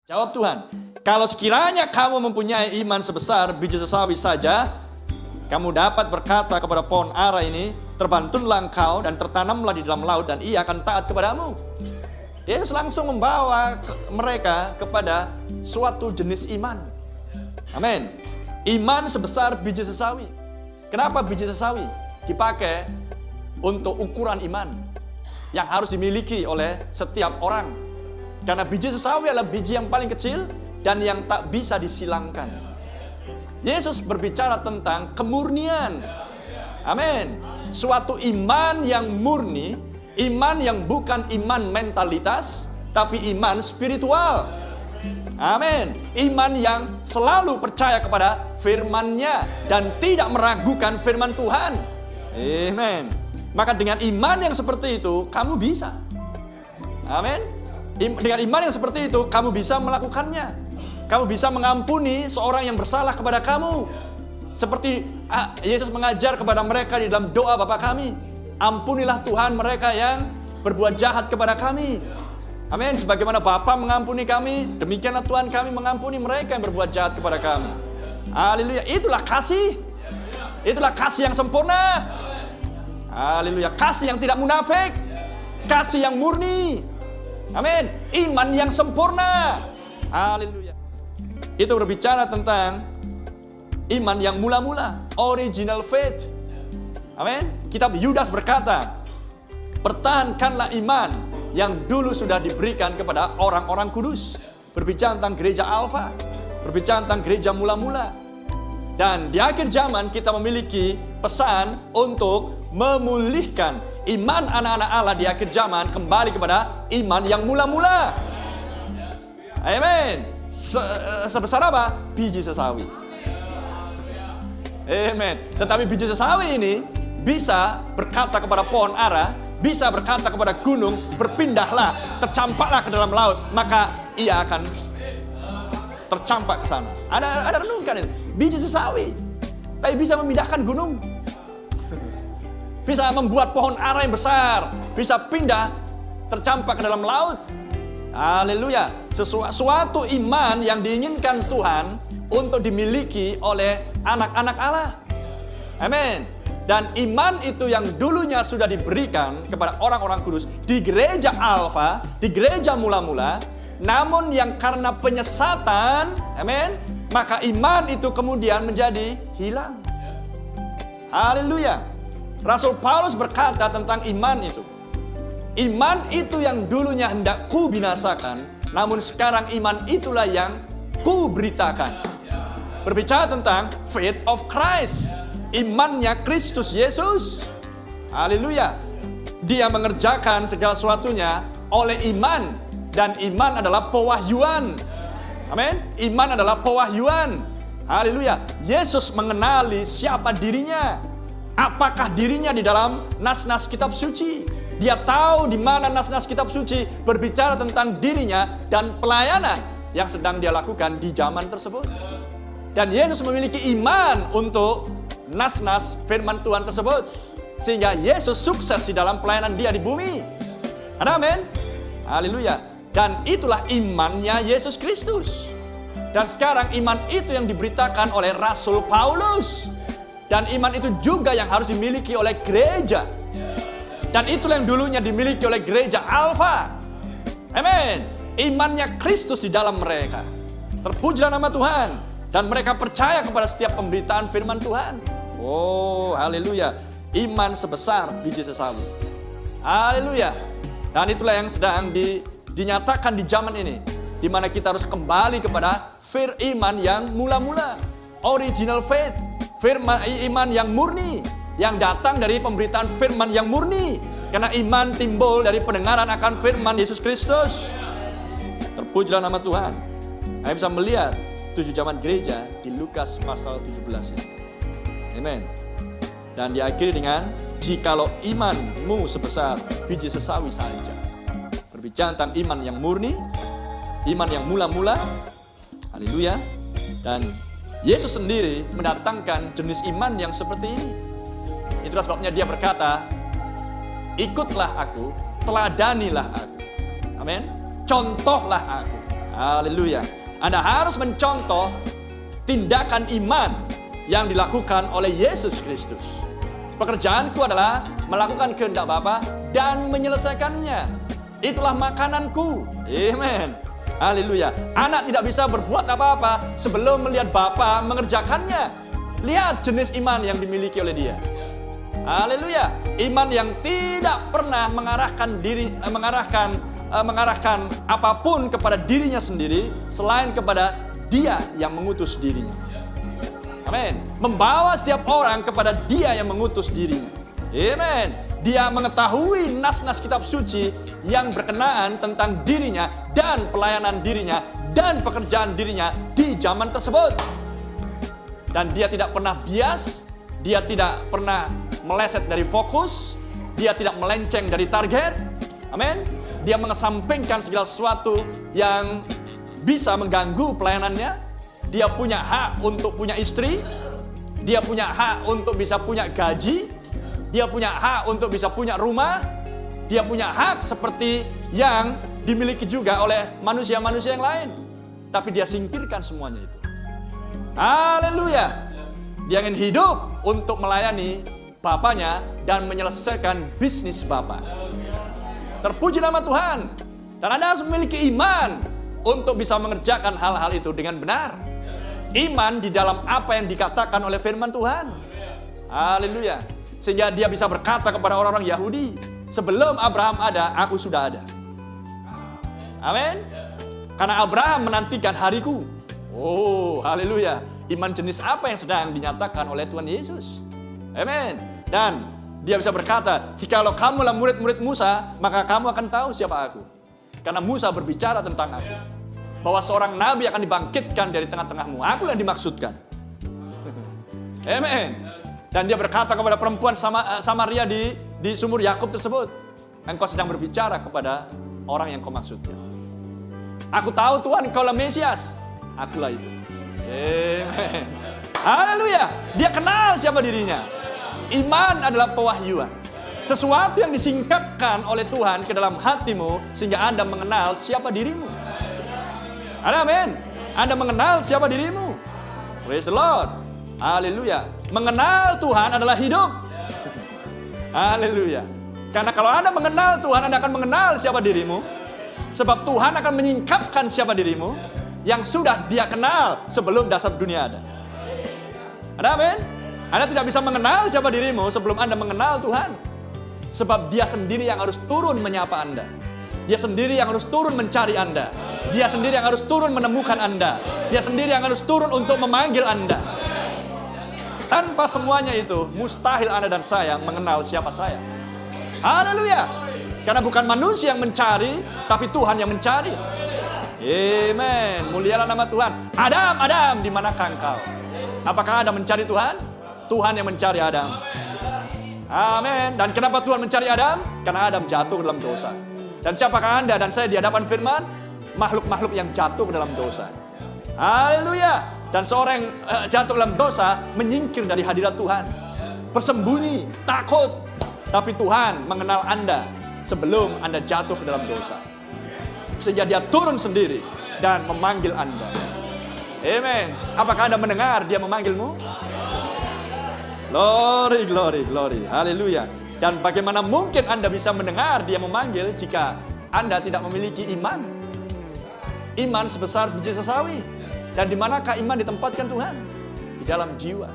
Jawab Tuhan, kalau sekiranya kamu mempunyai iman sebesar biji sesawi saja, kamu dapat berkata kepada pohon ara ini, terbantunlah engkau dan tertanamlah di dalam laut, dan ia akan taat kepadamu. Yesus langsung membawa mereka kepada suatu jenis iman. Amin. Iman sebesar biji sesawi. Kenapa biji sesawi dipakai untuk ukuran iman yang harus dimiliki oleh setiap orang? Karena biji sesawi adalah biji yang paling kecil dan yang tak bisa disilangkan. Yesus berbicara tentang kemurnian. Amin. Suatu iman yang murni, iman yang bukan iman mentalitas, tapi iman spiritual. Amin. Iman yang selalu percaya kepada firman-Nya dan tidak meragukan firman Tuhan. Amin. Maka dengan iman yang seperti itu, kamu bisa. Amin. Dengan iman yang seperti itu, kamu bisa melakukannya. Kamu bisa mengampuni seorang yang bersalah kepada kamu. Seperti Yesus mengajar kepada mereka di dalam doa Bapa kami. Ampunilah Tuhan mereka yang berbuat jahat kepada kami. Amin. Sebagaimana Bapa mengampuni kami, demikianlah Tuhan kami mengampuni mereka yang berbuat jahat kepada kami. Haleluya. Itulah kasih. Itulah kasih yang sempurna. Haleluya. Kasih yang tidak munafik. Kasih yang murni. Amin. Iman yang sempurna. Haleluya. Itu berbicara tentang iman yang mula-mula, original faith. Amin. Kitab Yudas berkata, pertahankanlah iman yang dulu sudah diberikan kepada orang-orang kudus. Berbicara tentang gereja Alfa, berbicara tentang gereja mula-mula. Dan di akhir zaman kita memiliki pesan untuk memulihkan iman anak-anak Allah di akhir zaman kembali kepada iman yang mula-mula. Amin. Sebesar apa? Biji sesawi. Amin. Tetapi biji sesawi ini bisa berkata kepada pohon ara, bisa berkata kepada gunung, berpindahlah, tercampaklah ke dalam laut, maka ia akan tercampak ke sana. Ada renungkan itu. Biji sesawi, tapi bisa memindahkan gunung. Bisa membuat pohon ara yang besar, bisa pindah, tercampak ke dalam laut. Haleluya. Suatu iman yang diinginkan Tuhan untuk dimiliki oleh anak-anak Allah. Amin. Dan iman itu yang dulunya sudah diberikan kepada orang-orang kudus di gereja Alfa, di gereja mula-mula, namun yang karena penyesatan, amin, maka iman itu kemudian menjadi hilang. Haleluya. Rasul Paulus berkata tentang iman itu. Iman itu yang dulunya hendak ku binasakan, namun sekarang iman itulah yang ku beritakan. Berbicara tentang faith of Christ. Imannya Kristus Yesus. Haleluya. Dia mengerjakan segala sesuatunya oleh iman. Dan iman adalah pewahyuan. Amin. Iman adalah pewahyuan. Haleluya. Yesus mengenali siapa dirinya. Apakah dirinya di dalam nas-nas kitab suci. Dia tahu di mana nas-nas kitab suci berbicara tentang dirinya dan pelayanan yang sedang dia lakukan di zaman tersebut. Dan Yesus memiliki iman untuk nas-nas firman Tuhan tersebut. Sehingga Yesus sukses di dalam pelayanan dia di bumi. Amin. Haleluya. Dan itulah imannya Yesus Kristus. Dan sekarang iman itu yang diberitakan oleh Rasul Paulus. Dan iman itu juga yang harus dimiliki oleh gereja. Dan itulah yang dulunya dimiliki oleh gereja Alfa. Amin. Imannya Kristus di dalam mereka. Terpujilah nama Tuhan. Dan mereka percaya kepada setiap pemberitaan firman Tuhan. Oh, haleluya. Iman sebesar biji sesawi. Haleluya. Dan itulah yang sedang dinyatakan di zaman ini. Di mana kita harus kembali kepada iman yang mula-mula. Original faith. Iman yang murni. Yang datang dari pemberitaan firman yang murni. Karena iman timbul dari pendengaran akan firman Yesus Kristus. Terpujilah nama Tuhan. Saya bisa melihat 7 zaman gereja di Lukas pasal 17 ini. Amin. Dan diakhiri dengan, jikalau imanmu sebesar biji sesawi saja. Berbicara tentang iman yang murni, iman yang mula-mula. Haleluya. Dan Yesus sendiri mendatangkan jenis iman yang seperti ini. Itulah sebabnya dia berkata, ikutlah aku, teladanilah aku. Amin. Contohlah aku. Haleluya. Anda harus mencontoh tindakan iman yang dilakukan oleh Yesus Kristus. Pekerjaanku adalah melakukan kehendak Bapa dan menyelesaikannya. Itulah makananku. Amen. Haleluya. Anak tidak bisa berbuat apa-apa sebelum melihat Bapa mengerjakannya. Lihat jenis iman yang dimiliki oleh dia. Haleluya. Iman yang tidak pernah mengarahkan apapun kepada dirinya sendiri selain kepada Dia yang mengutus dirinya. Amin. Membawa setiap orang kepada Dia yang mengutus dirinya. Amin. Dia mengetahui nas-nas kitab suci yang berkenaan tentang dirinya dan pelayanan dirinya dan pekerjaan dirinya di zaman tersebut. Dan dia tidak pernah bias, dia tidak pernah meleset dari fokus, dia tidak melenceng dari target. Amin. Dia mengesampingkan segala sesuatu yang bisa mengganggu pelayanannya. Dia punya hak untuk punya istri, dia punya hak untuk bisa punya gaji, dia punya hak untuk bisa punya rumah, dia punya hak seperti yang dimiliki juga oleh manusia-manusia yang lain. Tapi dia singkirkan semuanya itu. Haleluya. Dia ingin hidup untuk melayani Bapaknya dan menyelesaikan bisnis Bapa. Terpuji nama Tuhan. Dan Anda harus memiliki iman untuk bisa mengerjakan hal-hal itu dengan benar. Iman di dalam apa yang dikatakan oleh firman Tuhan. Haleluya. Sehingga dia bisa berkata kepada orang-orang Yahudi, sebelum Abraham ada, aku sudah ada. Amin. Karena Abraham menantikan hariku. Oh, haleluya. Iman jenis apa yang sedang dinyatakan oleh Tuhan Yesus. Amin. Dan dia bisa berkata, jikalau kamulah murid-murid Musa, maka kamu akan tahu siapa aku. Karena Musa berbicara tentang aku. Bahwa seorang nabi akan dibangkitkan dari tengah-tengahmu. Aku yang dimaksudkan. Amin. Dan dia berkata kepada perempuan Samaria di sumur Yakub tersebut, engkau sedang berbicara kepada orang yang kau maksudkan. Aku tahu Tuhan, engkaulah Mesias. Akulah itu. Amin. Haleluya. Dia kenal siapa dirinya. Iman adalah pewahyuan. Sesuatu yang disingkapkan oleh Tuhan ke dalam hatimu sehingga Anda mengenal siapa dirimu. Amin. Anda mengenal siapa dirimu. Praise the Lord. Haleluya. Mengenal Tuhan adalah hidup. Haleluya. Karena kalau Anda mengenal Tuhan, Anda akan mengenal siapa dirimu. Sebab Tuhan akan menyingkapkan siapa dirimu yang sudah Dia kenal sebelum dasar dunia ada. Amin. Anda tidak bisa mengenal siapa dirimu sebelum Anda mengenal Tuhan. Sebab Dia sendiri yang harus turun menyapa Anda. Dia sendiri yang harus turun mencari Anda. Dia sendiri yang harus turun menemukan Anda. Dia sendiri yang harus turun untuk memanggil Anda. Tanpa semuanya itu, mustahil Anda dan saya mengenal siapa saya. Haleluya. Karena bukan manusia yang mencari, tapi Tuhan yang mencari. Amen. Mulialah nama Tuhan. Adam, Adam, di manakah engkau? Apakah Adam mencari Tuhan? Tuhan yang mencari Adam. Amin. Dan kenapa Tuhan mencari Adam? Karena Adam jatuh ke dalam dosa. Dan siapakah Anda dan saya di hadapan firman? Makhluk-makhluk yang jatuh ke dalam dosa. Haleluya. Dan seorang jatuh ke dalam dosa menyingkir dari hadirat Tuhan. Bersembunyi, takut. Tapi Tuhan mengenal Anda sebelum Anda jatuh ke dalam dosa. Sehingga Dia turun sendiri dan memanggil Anda. Amen. Apakah Anda mendengar Dia memanggilmu? Glory, glory, glory. Haleluya. Dan bagaimana mungkin Anda bisa mendengar Dia memanggil jika Anda tidak memiliki iman? Iman sebesar biji sesawi. Dan di manakah iman ditempatkan Tuhan? Di dalam jiwa.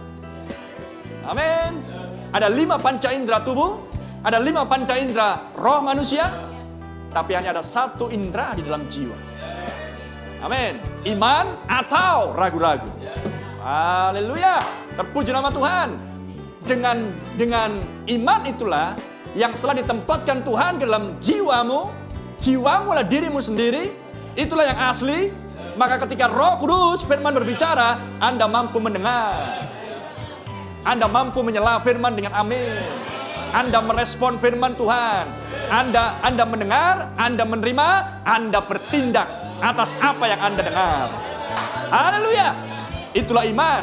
Amin. Ada 5 panca indera tubuh, ada 5 panca indera roh manusia, tapi hanya ada 1 indera di dalam jiwa. Amin. Iman atau ragu-ragu. Haleluya. Terpuji nama Tuhan. Dengan iman itulah yang telah ditempatkan Tuhan ke dalam jiwamu. Jiwamu adalah dirimu sendiri. Itulah yang asli. Maka ketika Roh Kudus firman berbicara, Anda mampu mendengar. Anda mampu menyela firman dengan amin. Anda merespon firman Tuhan. Anda mendengar, Anda menerima, Anda bertindak atas apa yang Anda dengar. Haleluya. Itulah iman.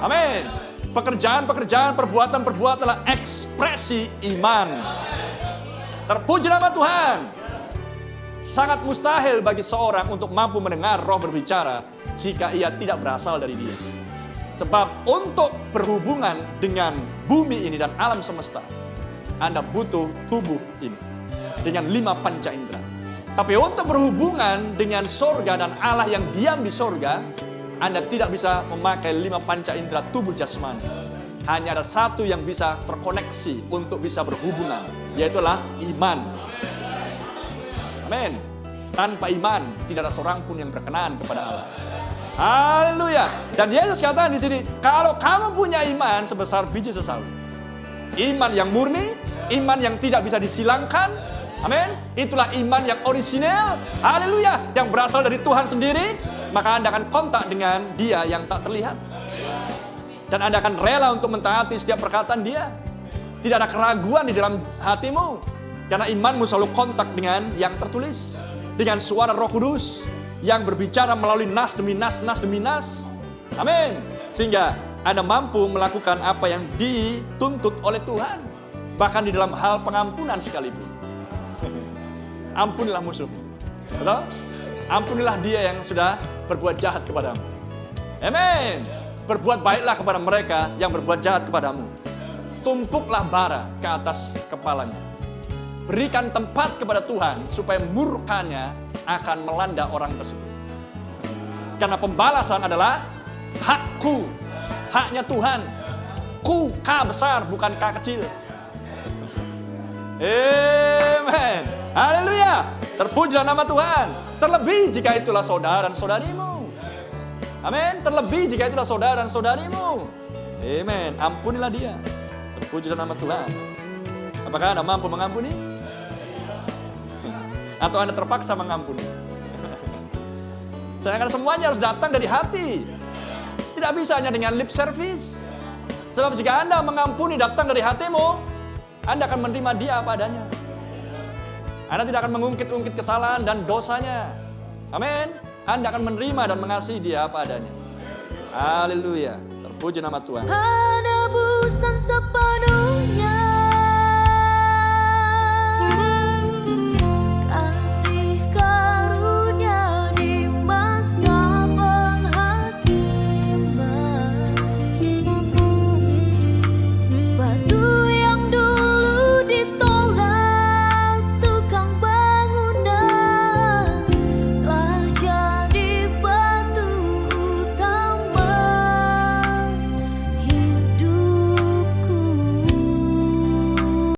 Amin. Pekerjaan-pekerjaan, perbuatan-perbuatan adalah ekspresi iman. Terpuji nama Tuhan. Sangat mustahil bagi seorang untuk mampu mendengar roh berbicara jika ia tidak berasal dari dia. Sebab untuk berhubungan dengan bumi ini dan alam semesta, Anda butuh tubuh ini dengan 5 panca indera. Tapi untuk berhubungan dengan sorga dan Allah yang diam di sorga, Anda tidak bisa memakai 5 panca indera tubuh jasmani. Hanya ada satu yang bisa terkoneksi untuk bisa berhubungan, yaitulah iman. Amin. Tanpa iman tidak ada seorang pun yang berkenan kepada Allah. Haleluya. Dan Yesus katakan di sini, kalau kamu punya iman sebesar biji sesawi, iman yang murni, iman yang tidak bisa disilangkan, amin. Itulah iman yang orisinal, haleluya, yang berasal dari Tuhan sendiri. Maka Anda akan kontak dengan Dia yang tak terlihat. Dan Anda akan rela untuk mentaati setiap perkataan Dia. Tidak ada keraguan di dalam hatimu. Karena imanmu selalu kontak dengan yang tertulis. Dengan suara Roh Kudus yang berbicara melalui nas demi nas, nas demi nas. Amin. Sehingga Anda mampu melakukan apa yang dituntut oleh Tuhan. Bahkan di dalam hal pengampunan sekalipun. Ampunilah musuh. Betul? Ampunilah dia yang sudah berbuat jahat kepadamu. Amin. Berbuat baiklah kepada mereka yang berbuat jahat kepadamu. Tumpuklah bara ke atas kepalanya. Berikan tempat kepada Tuhan supaya murkanya akan melanda orang tersebut. Karena pembalasan adalah hakku, haknya Tuhan. Ku, K besar, bukan K kecil. Amen. Haleluya. Terpujilah nama Tuhan. Terlebih jika itulah saudara dan saudarimu. Amin. Terlebih jika itulah saudara dan saudarimu. Amen. Ampunilah dia. Terpujilah nama Tuhan. Apakah Anda mampu mengampuni? Atau Anda terpaksa mengampuni? Sedangkan semuanya harus datang dari hati. Tidak bisa hanya dengan lip service. Sebab jika Anda mengampuni datang dari hatimu, Anda akan menerima dia apa adanya. Anda tidak akan mengungkit-ungkit kesalahan dan dosanya. Amin. Anda akan menerima dan mengasihi dia apa adanya. Haleluya. Terpuji nama Tuhan. Penebusan sepenuh